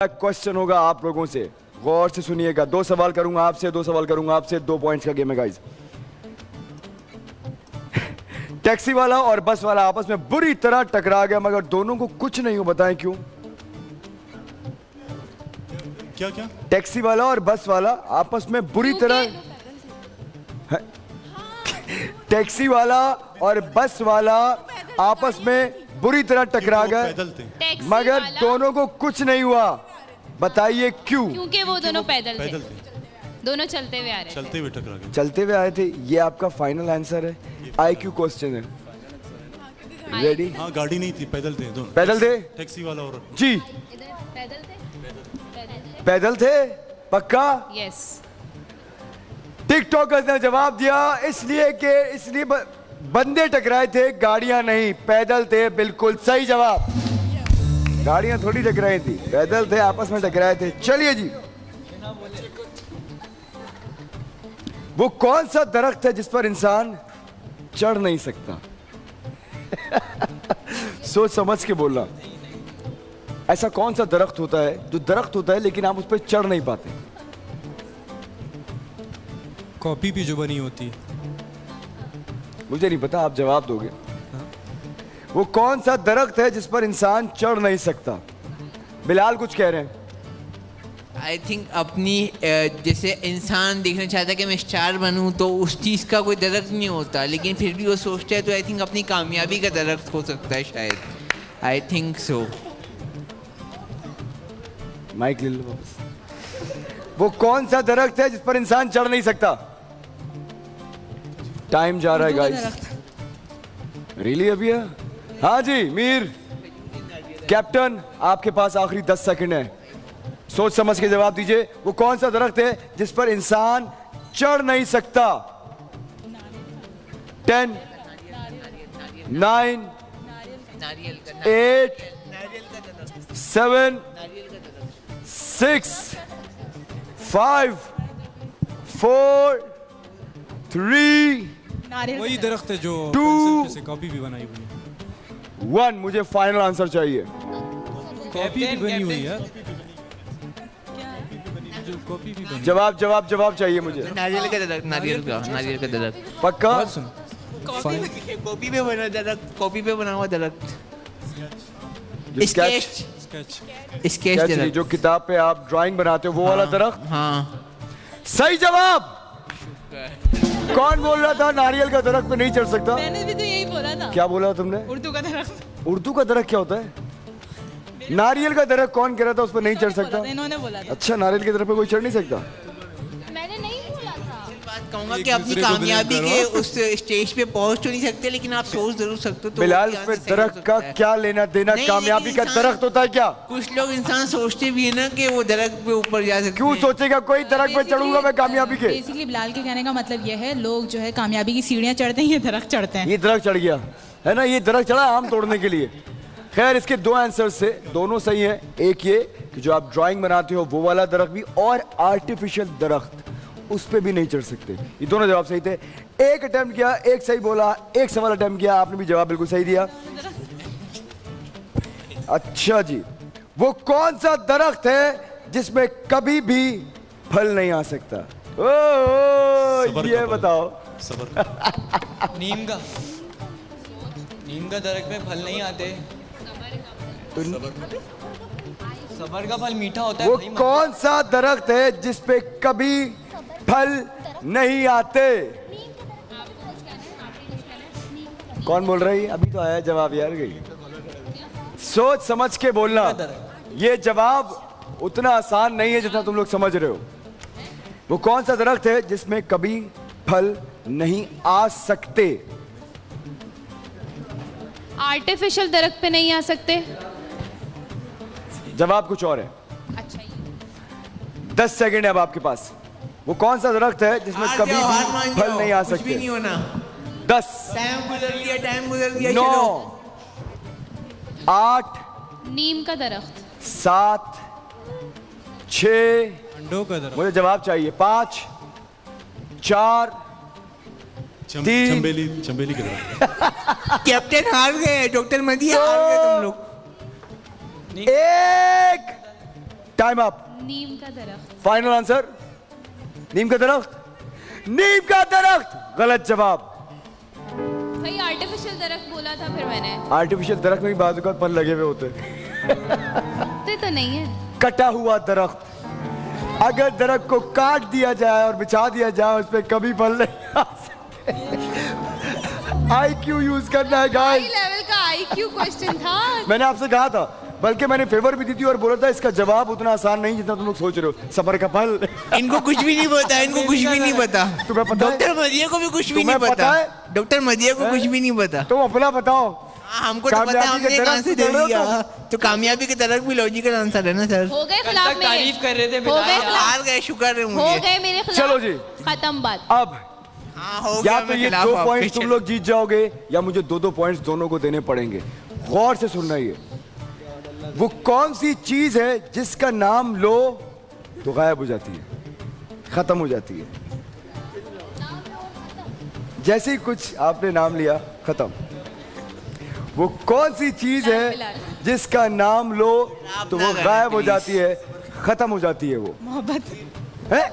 Question होगा आप लोगों से, गौर से सुनिएगा। 2 सवाल करूंगा आपसे, 2 सवाल करूंगा आपसे, 2 पॉइंट्स का गेम है गाइस। टैक्सी वाला और बस वाला आपस में बुरी तरह टकरा गया, मगर दोनों को कुछ नहीं हो। बताएं क्यों? क्या क्या? टैक्सी वाला और बस वाला आपस में बुरी तरह, टैक्सी वाला और बस वाला आपस में बुरी तरह टकरा गए, मगर दोनों को कुछ नहीं हुआ। बताइए क्यों? क्योंकि वो दोनों पैदल थे। दोनों चलते हुए आ रहे थे। चलते हुए टकरा गए। चलते हुए आए थे। ये आपका फाइनल आंसर है? IQ क्वेश्चन है। रेडी? हाँ, गाड़ी नहीं थी, पैदल थे दोनों। पैदल थे? टैक्सी वाला और जी पैदल थे। पैदल थे, पक्का? यस। टिकटॉकर्स ने जवाब दिया इसलिए बंदे टकराए थे, गाड़ियां नहीं, पैदल थे। बिल्कुल सही जवाब। गाड़ियां थोड़ी टकराई थी, पैदल थे, आपस में टकराए थे। चलिए जी, वो कौन सा दरख्त है जिस पर इंसान चढ़ नहीं सकता? सोच समझ के बोलना। ऐसा कौन सा दरख्त होता है जो दरख्त होता है लेकिन आप उस पर चढ़ नहीं पाते? कॉपी भी जो बनी होती है। मुझे नहीं पता, आप जवाब दोगे। वो कौन सा दरख्त है जिस पर इंसान चढ़ नहीं सकता? बिलाल कुछ कह रहे हैं। आई थिंक अपनी जैसे इंसान देखना चाहता है कि मैं स्टार बनूं, तो उस चीज़ का कोई दरख्त नहीं होता, लेकिन फिर भी वो सोचता है, तो आई थिंक अपनी कामयाबी का दरख्त हो सकता है शायद। I think so. माइक ले लो वापस। वो कौन सा दरख्त है जिस पर इंसान चढ़ नहीं सकता? टाइम जा रहा है गाइस। रियली अभी है? हाँ जी मीर कैप्टन, आपके पास आखिरी 10 सेकंड है, सोच समझ के जवाब दीजिए। वो कौन सा दरख्त है जिस पर इंसान चढ़ नहीं सकता? 10 9 8 7 6 5 4 3 वही दरख्त है जो 2 पेंसिल से कॉपी भी बनाई हुई है। 1। मुझे फाइनल आंसर चाहिए। कॉपी भी बनी हुई है। जो कॉपी भी बनी। जवाब जवाब जवाब चाहिए मुझे। नारियल का दरख्त। पक्का? कॉपी पे बना दरख्त, कॉपी पे बना हुआ दरख्त। स्केच जो किताब पे आप ड्राइंग बनाते हो, वो वाला दरख्त? हाँ। सही जवाब। कौन बोल रहा था नारियल का दरख्त पे नहीं चढ़ सकता? मैंने भी तो यही बोला था। क्या बोला तुमने? उर्दू का दरख्त। उर्दू का दरख्त क्या होता है? नारियल का दरख्त कौन कह रहा था उस पर नहीं चढ़ सकता? इन्होंने बोला था। अच्छा, नारियल के दरख्त पे कोई चढ़ नहीं सकता? मैंने नहीं बोला था। बात कहूंगा कि अपनी कामयाबी के उस स्टेज पे पहुंच तो नहीं सकते, लेकिन आप सोच जरूर सकते हो। तो बिलाल, पे दरख्त का क्या लेना देना? कामयाबी का दरख्त होता है क्या? कुछ लोग इंसान सोचते भी है ना कि वो दरख्त पे ऊपर जा सकते हैं। क्यों सोचेगा कोई दरख्त पे चढ़ूंगा मैं कामयाबी के? बेसिकली बिलाल के कहने का मतलब यह है, लोग जो है कामयाबी की सीढ़ियां चढ़ते हैं, ये दरख्त चढ़ते हैं। ये दरख्त चढ़ गया है ना, ये दरख्त चढ़ा आम तोड़ने के लिए। खैर, इसके 2 आंसर से दोनों सही है। एक ये कि जो आप ड्राइंग बनाते हो वो वाला दरख्त भी, और आर्टिफिशियल दरख्त उस पे भी नहीं चढ़ सकते। ये दोनों जवाब सही थे। एक अटेम्प्ट किया, एक सही बोला, एक सवाल अटेम्प्ट किया, आपने भी जवाब बिल्कुल सही दिया। अच्छा जी, वो कौन सा दरख्त है जिसमें कभी भी फल नहीं आ सकता? ओ, ये बताओ। नीम का दरख्त में फल नहीं आते। सबर का फल मीठा होता है। वो कौन सा दरख्त है जिसपे कभी फल नहीं आते? कौन बोल रही है? अभी तो आया जवाब यार। गई सोच समझ के बोलना। ये जवाब उतना आसान नहीं है जितना तुम लोग समझ रहे हो। वो कौन सा दरख्त है जिसमें कभी फल नहीं आ सकते? आर्टिफिशियल दरख्त पे नहीं आ सकते। जवाब कुछ और है। अच्छा, 10 सेकंड है अब आपके पास। वो कौन सा दरख्त है जिसमें कभी भी फल नहीं आ सकते? कुछ भी नहीं होना। 10 टाइम गुजर लिया 9 8 नीम का दरख्त। 7 6 अंडों का दरख्त। मुझे जवाब चाहिए। 5 4 चंबेली चंबेली के तरफ। कैप्टन हार गए, डॉक्टर मदिया हार गए तुम लोग। एक टाइम अप। नीम का दरख्त। फाइनल आंसर नीम का दरख्त। नीम का दरख्त गलत जवाब। भाई आर्टिफिशियल दरख्त बोला था फिर मैंने। आर्टिफिशियल दरख्त में भी बाजू का फल लगे हुए होते तो नहीं है। कटा हुआ दरख्त। अगर दरख्त को काट दिया जाए और बिछा दिया जाए उस पर कभी फल नहीं आ सकते। IQ यूज करना है हाई गाइस। लेवल का IQ क्वेश्चन था। मैंने आपसे कहा था, बल्कि मैंने फेवर भी दी थी और बोला था इसका जवाब उतना आसान नहीं जितना तुम लोग सोच रहे हो। सबर का फल। इनको कुछ भी नहीं पता, इनको कुछ भी नहीं पता। तुम्हें पता है? डॉक्टर मदिया को भी कुछ भी तुम्हें नहीं पता पता है? डॉक्टर मदिया को कुछ भी नहीं पता। तुम अपना बताओ। हाँ, हमको तो पता है, कामयाबी के हमने कहाँ दरख्त से दे तोड़ रहे हो दिया। तो कामयाबी की तरफ भी लॉजिकल आंसर है ना सर। हो गए कल खिलाफ तक मेरे। तारीफ कर रहे थे हो बिलाल गए यार। खिलाफ। हार गए, शुक्र है हो मुझे। गए मेरे खिलाफ। चलो जी। खत्म बात। अब हाँ, हो या गया, तो मैं ये खिलाफ 2 आपके। पॉइंट तुम लोग जीत जाओगे या मुझे 2-2 पॉइंट्स दोनों को देने पड़ेंगे। गौर से सुनना, ये वो कौन सी चीज है जिसका नाम लो तो गायब हो जाती है, खत्म हो जाती है। जैसे ही कुछ आपने नाम लिया खत्म। वो कौन सी चीज है जिसका नाम लो तो वो गायब हो जाती है, खत्म हो जाती है। वो मोहब्बत। है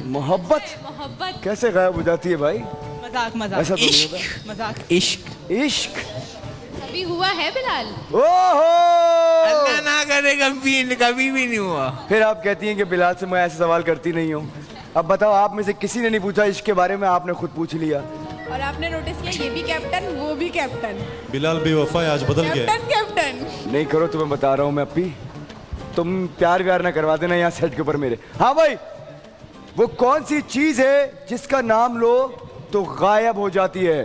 मोहब्बत। मोहब्बत। कैसे गायब हो जाती है भाई? मजाक मजाक ऐसा तो नहीं होता। मजाक। इश्क। इश्क। अभी हुआ है बिलाल। ओहो, अल्लाह ना करे कभी भी नहीं हुआ। फिर आप कहती हैं कि बिलाल से मैं ऐसे सवाल करती नहीं हूँ। अब बताओ, आप में से किसी ने नहीं पूछा इश्क के बारे में, आपने खुद पूछ लिया। और आपने नोटिस किया ये भी कैप्टन वो भी कैप्टन। बिलाल बेवफा है, आज बदल गया है। Captain captain. नहीं करो, तुम्हें बता रहा हूँ मैं अप्पी, तुम प्यार व्यार ना करवा देना यहाँ सेट के ऊपर मेरे। हाँ भाई, वो कौन सी चीज है जिसका नाम लो तो गायब हो जाती है?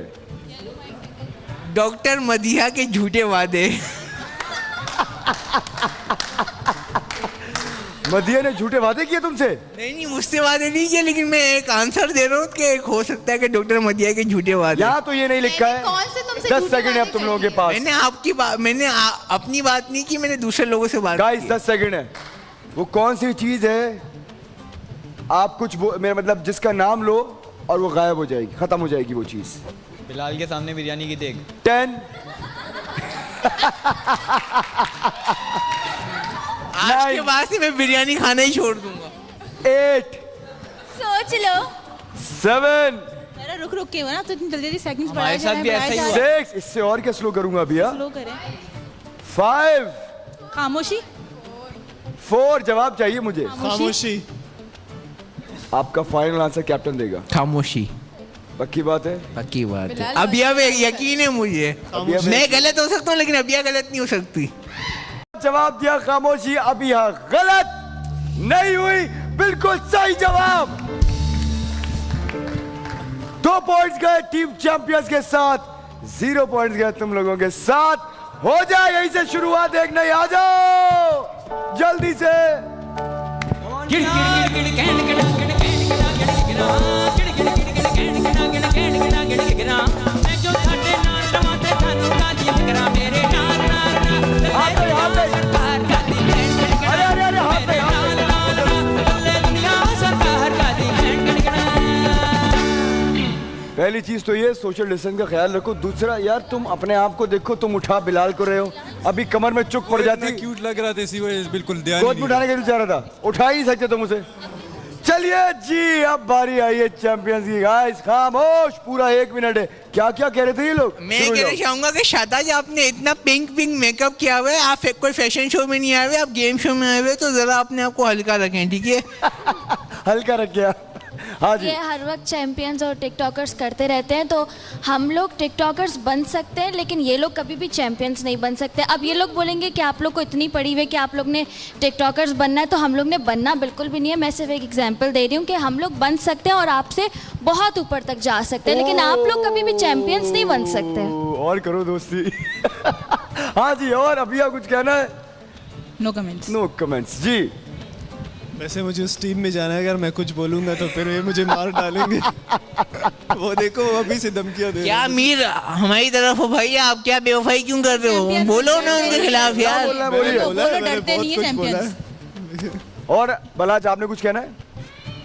डॉक्टर मदिया के झूठे वादे। मदिया ने झूठे वादे किए तुमसे? नहीं, मुझसे वादे नहीं किए, लेकिन मैं एक आंसर दे रहा हूँ कि एक हो सकता है कि डॉक्टर मदिया के झूठे वादे। यहाँ तो ये नहीं लिखा है। कौन से तुमसे 10 झूठे सेकंड है अब वादे तुम लोगों के पास। मैंने आपकी बात, अपनी बात नहीं की, मैंने दूसरे लोगों से बात गाइस की। 10 सेकंड है। वो कौन सी चीज है, आप कुछ मेरा मतलब जिसका नाम लो और वो गायब हो जाएगी, खत्म हो जाएगी वो चीज। बिलाल के सामने बिरयानी की देग। 10 आज के बाद से मैं बिरयानी खाना ही छोड़ दूंगा। 8 सोच लो। 7 जरा रुक रुक के हो ना, तो इतनी जल्दी सेकंड्स हमारे साथ भी ऐसा ही हुआ। 6 इससे और क्या स्लो करूंगा अभी? स्लो करें। 5 खामोशी। 4 जवाब चाहिए मुझे। खामोशी। आपका फाइनल आंसर कैप्टन देगा, खामोशी। पक्की बात है? पक्की बात है। बिलाल अभी अब यकीन है मुझे, अब- मैं गलत हो सकता हूँ लेकिन अभी गलत नहीं हो सकती। जवाब दिया खामोशी। अभी हाँ गलत नहीं हुई, बिल्कुल सही जवाब। 2 पॉइंट्स गए टीम चैंपियंस के साथ, 0 पॉइंट्स गए तुम लोगों के साथ। हो जाए यहीं से शुरुआत, देखना ही आ जाओ जल्दी से। अरे अरे अरे हाथ पे, हाथ पे। पहली चीज तो ये सोशल डिस्टेंस का ख्याल रखो। दूसरा यार, तुम अपने आप को देखो, तुम उठा बिलाल को रहे हो, अभी कमर में चुक पड़ जाती। क्यूट लग रहा था, इसी वजह से बिल्कुल ध्यान ही गोद में नहीं उठाने के लिए चाह रहा था, उठा ही नहीं सकते तुम उसे। चलिए जी, अब बारी आई है चैंपियंस की। गाइस खामोश, पूरा 1 मिनट है। क्या क्या कह रहे थे ये लोग? मैं शुरू हो कहना जाओ। चाहूंगा कि शादाज, आपने इतना पिंक पिंक मेकअप किया हुआ है, आप कोई फैशन शो में नहीं आए हुए, आप गेम शो में आए हुए, तो जरा अपने आप को हल्का रखें, ठीक है? हल्का रख गया। हाँ जी। ये हर वक्त चैंपियंस और टिकटॉकर्स करते रहते हैं, तो हम लोग टिकटॉकर्स बन सकते हैं, लेकिन ये लोग कभी भी चैंपियंस नहीं बन सकते। अब ये लोग बोलेंगे कि आप लोग को इतनी पड़ी हुई है कि आप लोग ने टिकटॉकर्स बनना है, तो हम लोग ने बनना बिल्कुल भी नहीं है। मैं सिर्फ एक एग्जांपल दे रही हूँ कि हम लोग बन सकते हैं और आपसे बहुत ऊपर तक जा सकते हैं, लेकिन आप लोग कभी भी चैंपियंस नहीं बन सकते। और करो दोस्ती। हाँ जी, और अभी आप कुछ कहना है? No comments. No comments ji. वैसे मुझे उस टीम में जाना है, अगर मैं कुछ बोलूंगा तो फिर ये मुझे मार डालेंगे। वो देखो, वो अभी से धमकियां दे रहे क्या हैं। मीर हमारी तरफ हो भाई, आप क्या बेवफाई क्यों कर रहे हो? बोलो ना उनके खिलाफ यार। बोलना है, बोलिए। बोलो, मैंने डरते बहुत नहीं है कुछ बोला चैंपियंस। है। और बलाज, आपने कुछ कहना है?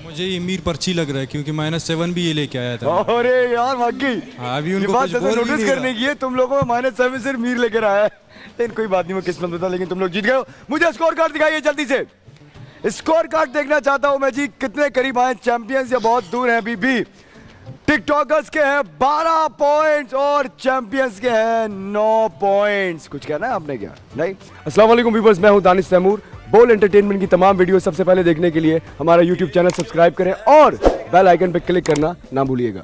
मुझे ये मीर पर्ची लग रहा है क्योंकि -7 भी ये लेके आया था। अरे यार वाकई हाँ, अभी ये उनको बात कुछ जैसे बोल भी नोटिस नहीं करने रहा। की है, तुम लोगों में -7 से मीर लेकर आया है। लेकिन कोई बात नहीं, वो किस्मत बता, लेकिन तुम लोग जीत गए हो। मुझे स्कोर कार्ड दिखाइए जल्दी से, स्कोर कार्ड देखना चाहता हूं मैं जी। कितने करीब आए चैंपियंस या बहुत दूर हैं अभी भी? टिकटॉकर्स के हैं 12 पॉइंट्स और चैंपियंस के हैं 9 पॉइंट्स। कुछ कहना है आपने क्या? नहीं। अस्सलाम वालेकुम व्यूअर्स, मैं हूं दानिश तैमूर। बोल एंटरटेनमेंट की तमाम वीडियो सबसे पहले देखने के लिए हमारा यूट्यूब चैनल सब्सक्राइब करें और बेल आइकन पर क्लिक करना ना भूलिएगा।